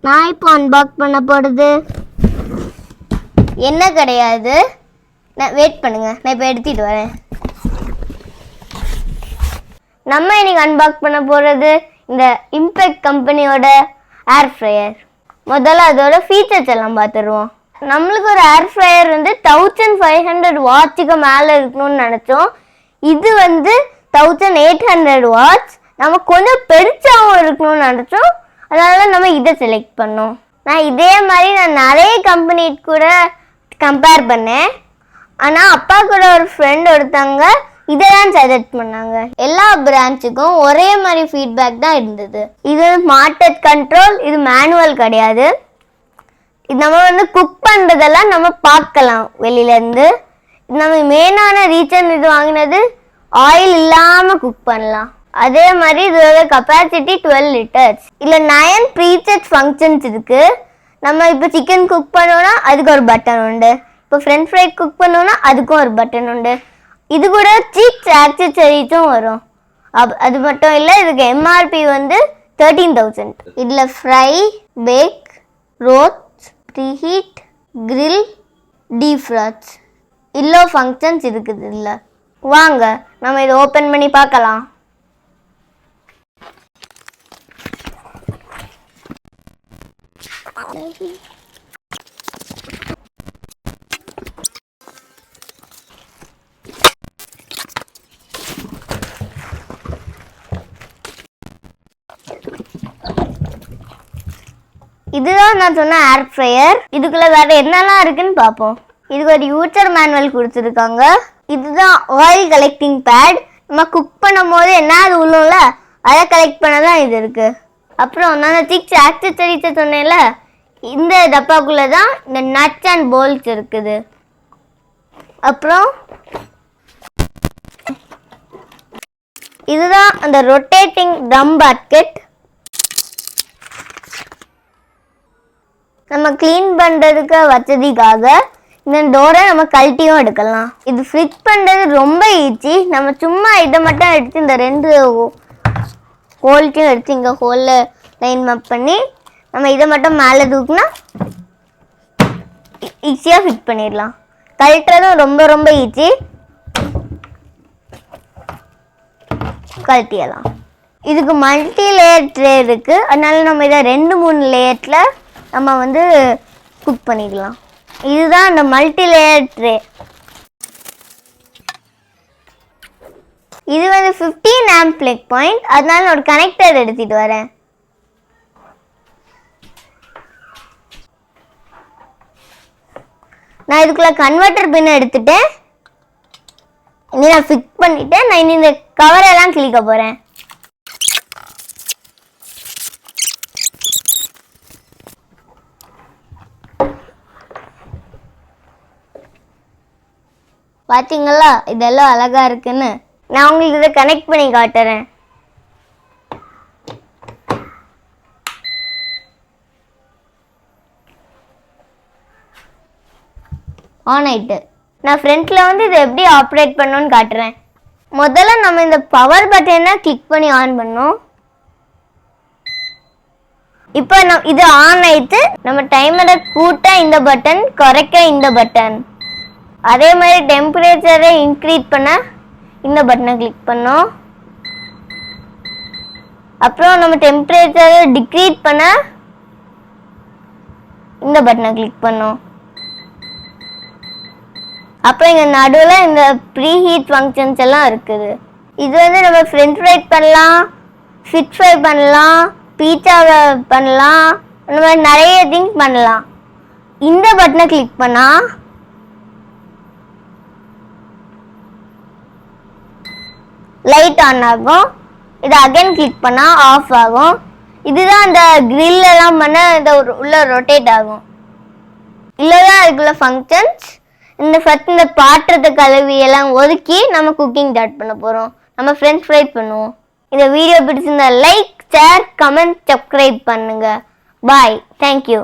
நான் இப்போ அன்பாக்ஸ் பண்ண போகிறது என்ன கிடையாது. நான் வெயிட் பண்ணுங்க, நான் இப்போ எடுத்துகிட்டு வரேன். நம்ம இன்னைக்கு அன்பாக்ஸ் பண்ண போகிறது இந்த இம்பெக்ட் கம்பெனியோட ஏர் ஃப்ரையர். முதல்ல அதோட ஃபீச்சர்ஸ் எல்லாம் பார்த்துருவோம். நம்மளுக்கு ஒரு ஏர் ஃப்ரையர் வந்து 1500 வாட்ஸுக்கு மேலே இருக்கணும்னு நினச்சோம். இது வந்து 1800 வாட்ஸ். நம்ம கொஞ்சம் பெருசாகவும் இருக்கணும்னு நினச்சோம். அதனால நம்ம இதை செலக்ட் பண்ணோம். நான் இதே மாதிரி நிறைய கம்பெனி கூட கம்பேர் பண்ணேன். ஆனால் அப்பா கூட ஒரு ஃப்ரெண்ட் ஒருத்தவங்க இதை தான் சஜெக்ட் பண்ணாங்க. எல்லா பிரான்ச்சுக்கும் ஒரே மாதிரி ஃபீட்பேக் தான் இருந்தது. இது ஸ்மார்ட் கண்ட்ரோல், இது மேனுவல் கிடையாது. இது நம்ம வந்து குக் பண்ணுறதெல்லாம் நம்ம பார்க்கலாம் வெளியிலேருந்து. நம்ம மெயினான ரீசன் இது வாங்கினது ஆயில் இல்லாமல் குக் பண்ணலாம். அதே மாதிரி இதோட கெப்பாசிட்டி 12 லிட்டர்ஸ். இதில் 9 ப்ரீசெட் ஃபங்க்ஷன்ஸ் இருக்குது. நம்ம இப்போ சிக்கன் குக் பண்ணோன்னா அதுக்கு ஒரு பட்டன் உண்டு. இப்போ ஃப்ரெஞ்ச் ஃப்ரை குக் பண்ணோன்னா அதுக்கும் ஒரு பட்டன் உண்டு. இது கூட சீப்ஸ் ஆக்சசரிஸும் வரும். அது மட்டும் இல்லை, இதுக்கு எம்ஆர்பி வந்து 13,000. இதில் fry, bake, roast, preheat, grill, defrost இவ்வளோ ஃபங்க்ஷன்ஸ் இருக்குது. இல்லை வாங்க நம்ம இதை ஓப்பன் பண்ணி பார்க்கலாம். இதுதான் நான் சொன்ன ஏர் ஃப்ரையர். இதுக்குள்ள வேற என்னெல்லாம் இருக்குன்னு பார்ப்போம். இதுக்கு ஒரு யூசர் மேனுவல் கொடுத்துருக்காங்க. இதுதான் ஆயில் கலெக்டிங் பேட். நம்ம குக் பண்ணும் போது என்ன அது உள்ளும்ல அதை கலெக்ட் பண்ண தான் இது இருக்கு. அப்புறம் நான் சிக்ஸ் ஆக்சசரிஸை சொன்னேன்ல, இந்த டப்பாக்குள்ள தான் இந்த நட்ஸ் அண்ட் போல்ஸ் இருக்குது. அப்புறம் இதுதான் அந்த ரொட்டேட்டிங் ட்ரம் பாஸ்கெட். நம்ம க்ளீன் பண்ணுறதுக்கு வசதிக்காக இந்த டோரை நம்ம கழட்டியும் எடுக்கலாம். இது ஃபிக்ஸ் பண்ணுறது ரொம்ப ஈஸி. நம்ம சும்மா இதை மட்டும் எடுத்து இந்த 2 ஹோல்ஸையும் எடுத்து இங்கே ஹோலில் லைன் அப் பண்ணி நம்ம இதை மட்டும் மேலே தூக்குனா ஈஸியாக ஃபிட் பண்ணிடலாம். கழட்டுறதும் ரொம்ப ரொம்ப ஈஸி. கழட்டிடலாம். இதுக்கு மல்டி லேயர் ட்ரே இருக்குது. அதனால நம்ம இதை 2-3 லேயரில் நம்ம வந்து குக் பண்ணிக்கலாம். இதுதான் அந்த மல்டி லேயர் ட்ரே. இது வந்து 15 ஆம்ப் பிளக் பாயிண்ட். அதனால ஒரு கனெக்டர் எடுத்துட்டு வரேன். நான் இதுக்குள்ள கன்வெர்ட்டர் பின் எடுத்துட்டேன். இனி நான் ஃபிக்ஸ் பண்ணிட்டேன். நான் இனி இந்த கவரெல்லாம் கிளிக்க போறேன். பார்த்தீங்களா இதெல்லாம் அழகா இருக்குன்னு. நான் உங்களுக்கு இதை கனெக்ட் பண்ணி காட்டுறேன். ஆன் ஆயிட்டு. நான் ஃப்ரண்ட்ல வந்து இதை எப்படி ஆப்ரேட் பண்ணணும்னு காட்டுறேன். முதல்ல நம்ம இந்த பவர் பட்டனை கிளிக் பண்ணி ஆன் பண்ணோம். இப்போ இது ஆன் ஆயிட்டு. நம்ம டைமரை கூட்ட இந்த பட்டன், குறைக்க இந்த பட்டன். அதே மாதிரி டெம்பரேச்சரை இன்க்ரீஸ் பண்ண இந்த பட்டனை கிளிக் பண்ணோம். அப்புறம் நம்ம டெம்பரேச்சரை டிக்ரீஸ் பண்ண இந்த பட்டனை கிளிக் பண்ணோம். அப்புறம் இங்கே நடுவில் இந்த ப்ரீ ஹீட் ஃபங்க்ஷன்ஸ் எல்லாம் இருக்குது. இது வந்து நம்ம ஃப்ரெஞ்ச் ஃப்ரை பண்ணலாம், ஃபிஷ் ஃப்ரை பண்ணலாம், பீட்சா பண்ணலாம், அந்த மாதிரி நிறைய திங்ஸ் பண்ணலாம். இந்த பட்டனை கிளிக் பண்ணால் லைட் ஆன் ஆகும். இதை அகைன் கிளிக் பண்ணால் ஆஃப் ஆகும். இதுதான் அந்த கிரில் எல்லாம் பண்ண இந்த உள்ள ரொட்டேட் ஆகும். இல்லைதான் அதுக்குள்ள ஃபங்க்ஷன்ஸ். இந்த பாத்திரத்தை கழுவி எல்லாம் ஒதுக்கி நம்ம குக்கிங் ஸ்டார்ட் பண்ண போகிறோம். நம்ம ஃப்ரெஞ்ச் ஃப்ரை பண்ணுவோம். இந்த வீடியோ பிடிச்சிருந்தா லைக், ஷேர், கமெண்ட், சப்ஸ்கிரைப் பண்ணுங்க. பாய். தேங்க்யூ.